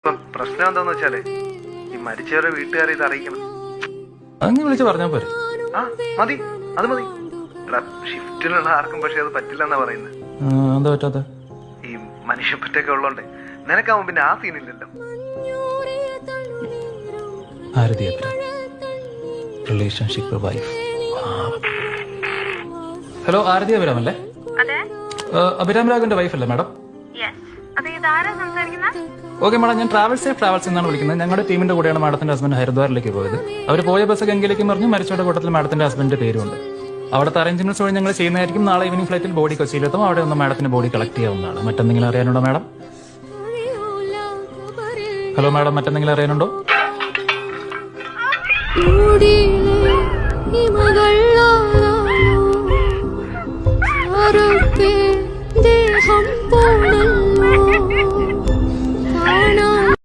ഇപ്പം പ്രശ്നം എന്താന്ന് വെച്ചാലേ ഈ മരിച്ചവരുടെ വീട്ടുകാരെ ഇത് അറിയിക്കണം. അങ്ങനെ വിളിച്ച് പറഞ്ഞാ പോരെ? ആ മതി, അത് മതി. എടാ ഷിഫ്റ്റിലുള്ള ആർക്കും പക്ഷെ അത് പറ്റില്ലെന്നാ പറയുന്നത്. എന്താ പറ്റാത്ത? ഈ മനുഷ്യപ്പറ്റൊക്കെ ഉള്ളോണ്ട് നിനക്കാവുമ്പോ പിന്നെ ആ സീനില്ലല്ലോ. Relationship wife. Hello, Aarathi Abhiram അല്ലേ? അഭിരാം രാഘവന്റെ വൈഫ് അല്ലേ മാഡം? ഓക്കെ മാഡം, ഞാൻ ട്രാവൽസ് എന്നാണ് വിളിക്കുന്നത്. ഞങ്ങളുടെ ടീമിന്റെ കൂടെയാണ് മാഡത്തിന്റെ ഹസ്ബൻഡ് ഹരിദ്വാറിലേക്ക് പോയത്. അവർ പോയ ബസ് ഗംഗയിലേക്ക് പറഞ്ഞു. മരിച്ചവരുടെ കൂട്ടത്തിൽ മാഡത്തിന്റെ ഹസ്ബൻഡിന്റെ പേരുണ്ട്. അവിടുത്തെ അറേഞ്ച്മെന്റ്സ് വഴി ഞങ്ങൾ ചെയ്യുന്നതായിരിക്കും. നാളെ ഈവനിംഗ് ഫ്ലൈറ്റിൽ ബോഡി കൊച്ചിയിലെത്തും. അവിടെ ഒന്ന് മാഡത്തിന്റെ ബോഡി കളക്ട് ചെയ്യാവുന്നതാണ്. മറ്റെന്തെങ്കിലും അറിയാനുണ്ടോ മാഡം? ഹലോ മാഡം, മറ്റെന്തെങ്കിലും അറിയാനുണ്ടോ?